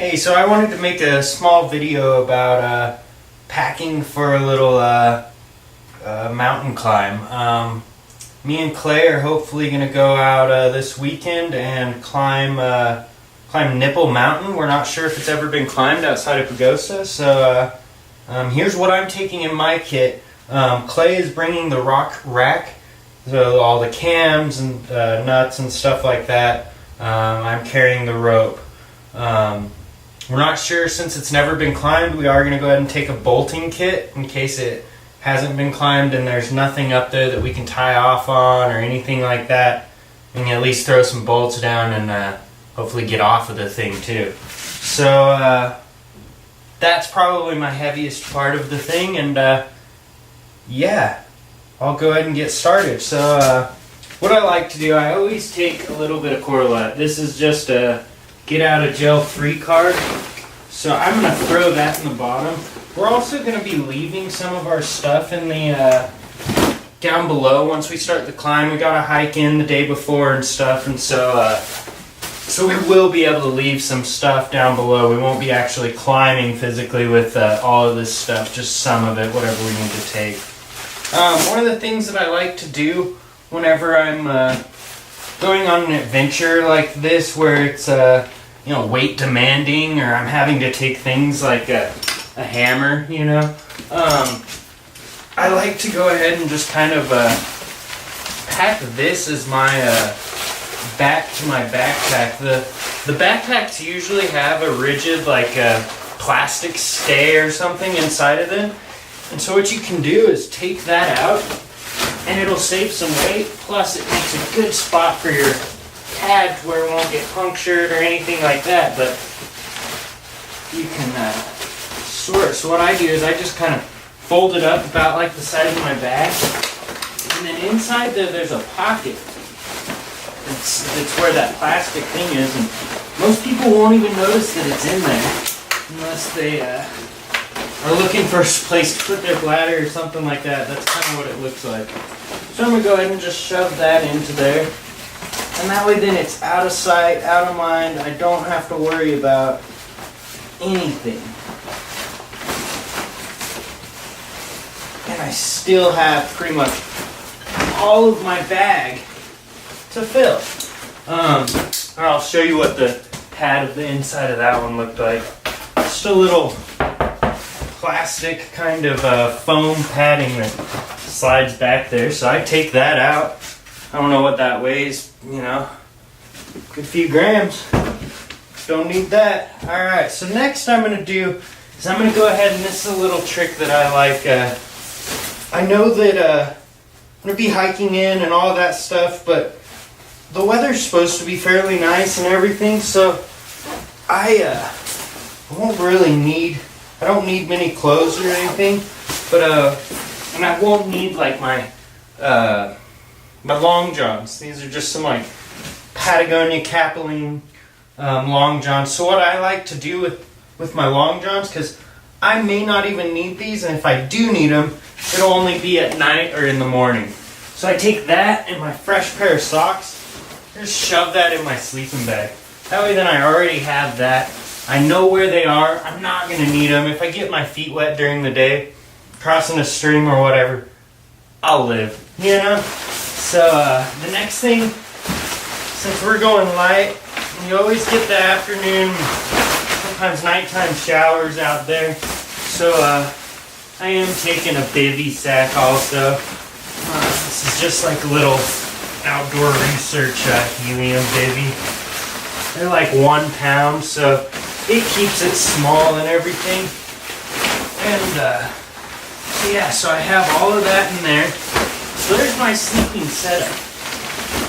Hey, so I wanted to make a small video about packing for a little mountain climb. Me and Clay are hopefully going to go out this weekend and climb Nipple Mountain. We're not sure if it's ever been climbed outside of Pagosa, so here's what I'm taking in my kit. Clay is bringing the rock rack, so all the cams and nuts and stuff like that. I'm carrying the rope. We're not sure, since it's never been climbed. We are going to go ahead and take a bolting kit in case it hasn't been climbed and there's nothing up there that we can tie off on or anything like that. We can at least throw some bolts down and hopefully get off of the thing too. So that's probably my heaviest part of the thing, and yeah, I'll go ahead and get started. So what I like to do, I always take a little bit of Corlette. This is just a get out of jail free card. So I'm going to throw that in the bottom. We're also going to be leaving some of our stuff in the down below once we start the climb. We got to hike in the day before and stuff, and so we will be able to leave some stuff down below. We won't be actually climbing physically with all of this stuff, just some of it, whatever we need to take. One of the things that I like to do whenever I'm going on an adventure like this, where it's weight demanding, or I'm having to take things like a hammer, I like to go ahead and just kind of pack this as my back to my backpack. The backpacks usually have a rigid plastic stay or something inside of them, and so what you can do is take that out and it'll save some weight, plus it makes a good spot for your tabs where it won't get punctured or anything like that, but you can store it. So what I do is I just kind of fold it up about like the size of my bag, and then inside there's a pocket. It's where that plastic thing is, and most people won't even notice that it's in there unless they are looking for a place to put their bladder or something like that. That's kind of what it looks like. So I'm going to go ahead and just shove that into there. And that way then it's out of sight, out of mind. I don't have to worry about anything. And I still have pretty much all of my bag to fill. I'll show you what the pad of the inside of that one looked like. Just a little plastic kind of foam padding that slides back there. So I take that out. I don't know what that weighs, a good few grams. Don't need that. Alright, so next I'm going to do is I'm going to go ahead, and this is a little trick that I like. I know that I'm going to be hiking in and all that stuff, but the weather's supposed to be fairly nice and everything, so I won't really need, I don't need many clothes or anything, but and I won't need my long johns. These are just some Patagonia Capilene long johns. So what I like to do with my long johns, because I may not even need these, and if I do need them, it'll only be at night or in the morning. So I take that and my fresh pair of socks, just shove that in my sleeping bag. That way then I already have that. I know where they are. I'm not going to need them. If I get my feet wet during the day, crossing a stream or whatever, I'll live, So the next thing, since we're going light, you always get the afternoon, sometimes nighttime showers out there. So I am taking a bivy sack also. This is just like a little outdoor research helium bivy. They're like 1 pound, so it keeps it small and everything. And so I have all of that in there. So there's my sleeping setup.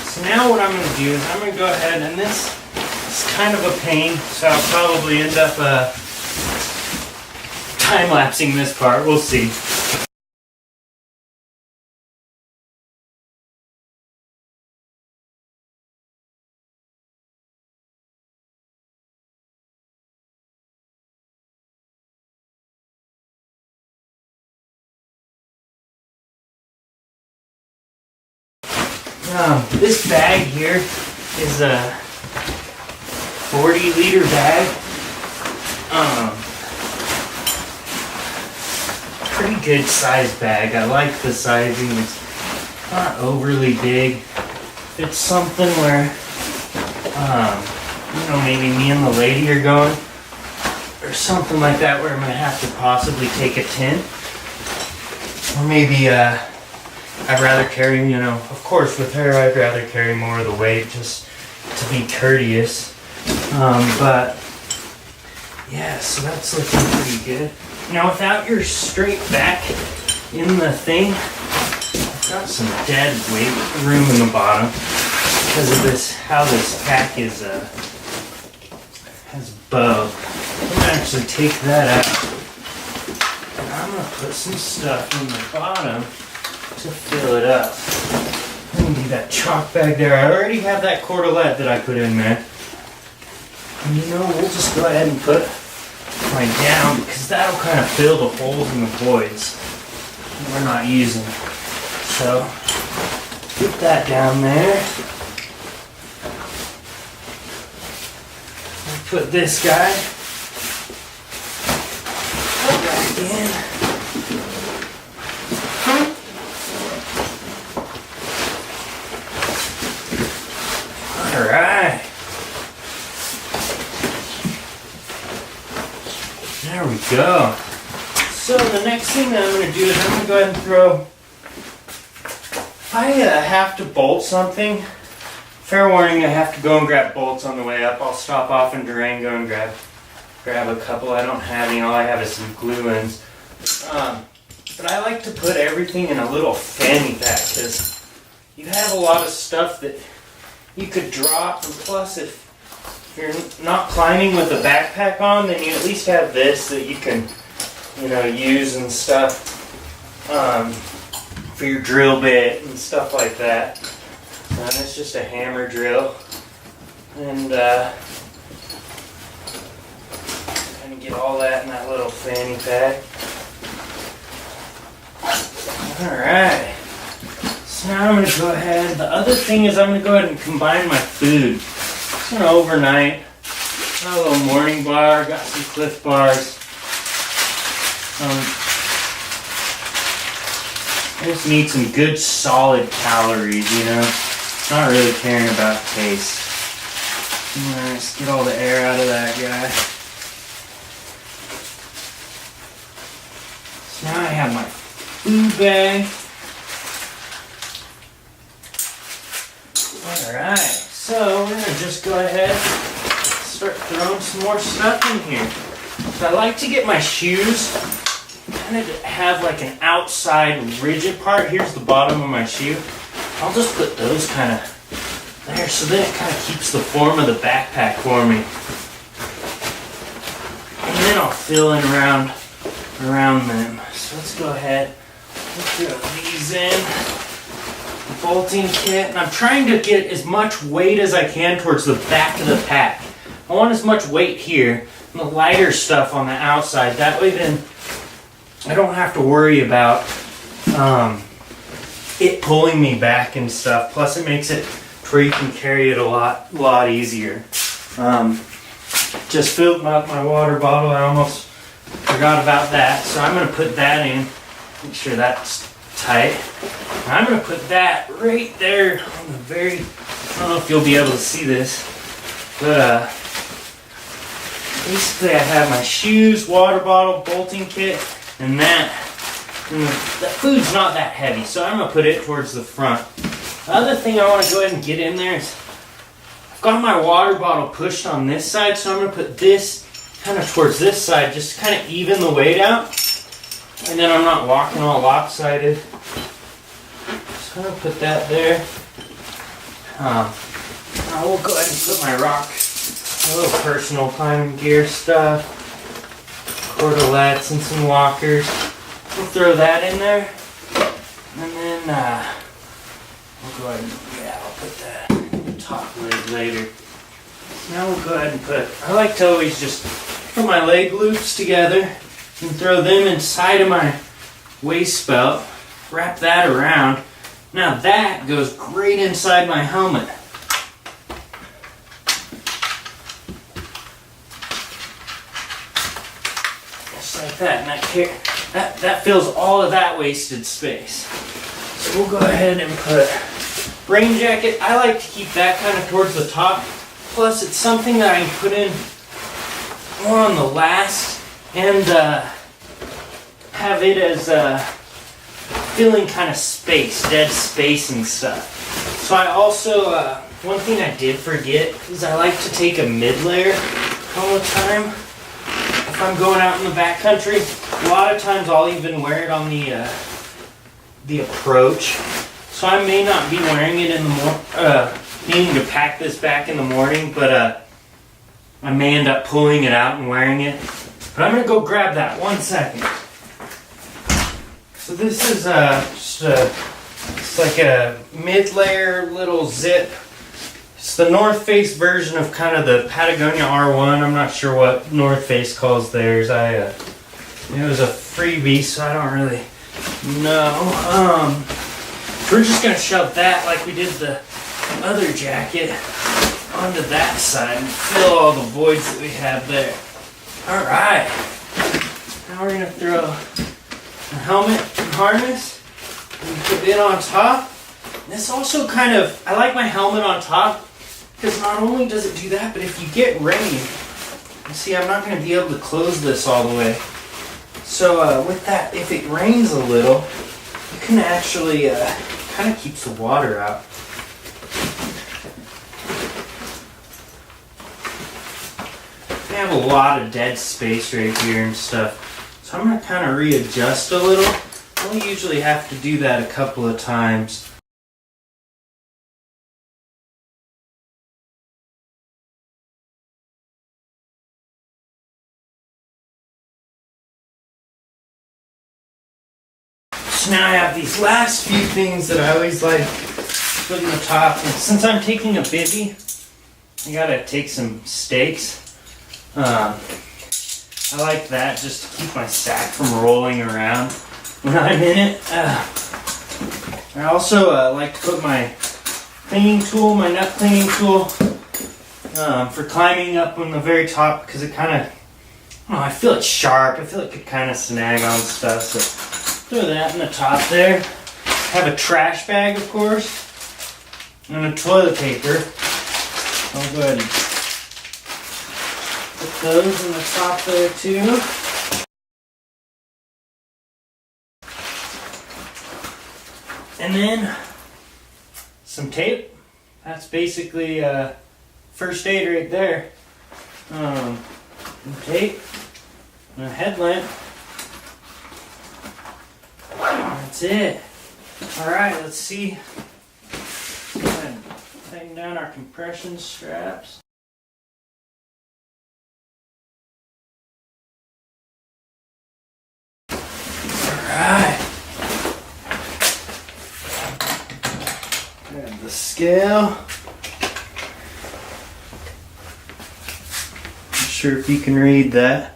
So now what I'm going to do is I'm going to go ahead, and this is kind of a pain, so I'll probably end up time-lapsing this part. We'll see. This bag here is a 40-liter bag. Pretty good size bag. I like the sizing. It's not overly big. It's something where, maybe me and the lady are going, or something like that, where I'm going to have to possibly take a tent. Or maybe, I'd rather carry, of course with her, I'd rather carry more of the weight just to be courteous. But, yeah, so that's looking pretty good. Now, without your straight back in the thing, I've got some dead weight room in the bottom because of this, how this pack is, has a bow. I'm going to actually take that out. And I'm going to put some stuff in the bottom to fill it up. I'm going to do that chalk bag there. I already have that cordelette that I put in there. And we'll just go ahead and put mine down because that'll kind of fill the holes and the voids that we're not using. So, put that down there. I'll put this guy back in. Alright. There we go. So the next thing that I'm going to do is I'm going to go ahead and throw, if I have to bolt something, fair warning, I have to go and grab bolts on the way up. I'll stop off in Durango and grab a couple. I don't have any, all I have is some glue ends. But I like to put everything in a little fanny pack because you have a lot of stuff that you could drop, and plus if you're not climbing with a backpack on, then you at least have this that you can, use and stuff for your drill bit and stuff like that. It's just a hammer drill, and kind of get all that in that little fanny pack. All right. So now I'm going to go ahead. The other thing is I'm going to go ahead and combine my food. Overnight, got a little morning bar, got some Cliff Bars. I just need some good solid calories, not really caring about taste. Let's get all the air out of that guy. So now I have my food bag. Alright. So we're going to just go ahead and start throwing some more stuff in here. So I like to get my shoes kind of have like an outside rigid part. Here's the bottom of my shoe. I'll just put those kind of there so then it kind of keeps the form of the backpack for me. And then I'll fill in around them. So let's go ahead and throw these in. Bolting kit, and I'm trying to get as much weight as I can towards the back of the pack. I want as much weight here and the lighter stuff on the outside. That way then I don't have to worry about it pulling me back and stuff. Plus it makes it to where you can carry it a lot easier. Just filled up my water bottle. I almost forgot about that. So I'm going to put that in. Make sure that's tight. I'm going to put that right there on the very, I don't know if you'll be able to see this, but basically I have my shoes, water bottle, bolting kit, and that food's not that heavy, so I'm going to put it towards the front. The other thing I want to go ahead and get in there is I've got my water bottle pushed on this side, so I'm going to put this kind of towards this side, just kind of even the weight out, and then I'm not walking all lopsided. So I'm going to put that there. I will go ahead and put my rock, a little personal climbing gear stuff, cordelettes and some walkers. We'll throw that in there. And then we'll go ahead and, I'll put that in the top leg later. Now we'll go ahead and I like to always just put my leg loops together and throw them inside of my waist belt. Wrap that around. Now that goes great inside my helmet. that, and that fills all of that wasted space. So we'll go ahead and put rain jacket. I like to keep that kind of towards the top. Plus, it's something that I can put in more on the last and have it as feeling kind of space, dead space and stuff. So I also, one thing I did forget is I like to take a mid-layer all the time. If I'm going out in the backcountry, a lot of times I'll even wear it on the approach. So I may not be wearing it in the morning, needing to pack this back in the morning, but I may end up pulling it out and wearing it. But I'm gonna go grab that 1 second. So this is it's like a mid-layer little zip. It's the North Face version of kind of the Patagonia R1. I'm not sure what North Face calls theirs. It was a freebie, so I don't really know. We're just gonna shove that like we did the other jacket onto that side and fill all the voids that we have there. All right. Now we're gonna throw a helmet and harness and put it on top. This also kind of, I like my helmet on top because not only does it do that, but if you get rain, you see I'm not going to be able to close this all the way. So with that, if it rains a little, you can actually kind of keeps the water out. We have a lot of dead space right here and stuff. So I'm going to kind of readjust a little. I usually have to do that a couple of times. So now I have these last few things that I always like to put in the top. And since I'm taking a bivvy, I gotta take some stakes. I like that just to keep my sack from rolling around when I'm in it. I also like to put my cleaning tool, my nut cleaning tool, for climbing up on the very top because it kind of, I feel it's sharp. I feel it could kind of snag on stuff. So throw that in the top there. Have a trash bag, of course, and a toilet paper. I'll go ahead and put those in the top there too. And then some tape. That's basically first aid right there. Some tape and a headlamp. That's it. Alright, let's see. Go ahead and tighten down our compression straps. Alright. Grab the scale. Not sure if you can read that.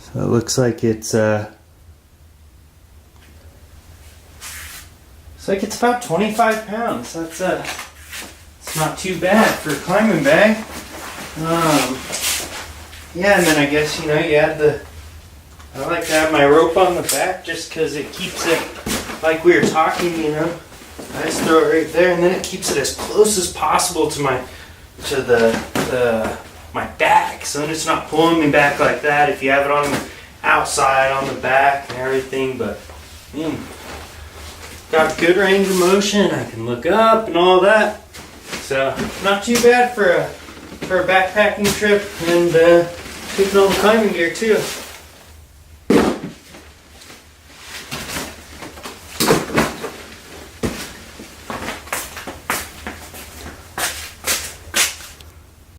So it looks like it's about 25 pounds. That's it's not too bad for a climbing bag. Yeah, and then I guess you add I like to have my rope on the back just because it keeps it like we were talking. I just throw it right there, and then it keeps it as close as possible to my back, so then it's not pulling me back like that if you have it on the outside, on the back and everything. But got good range of motion. I can look up and all that, so not too bad for a backpacking trip, and taking all the climbing gear too.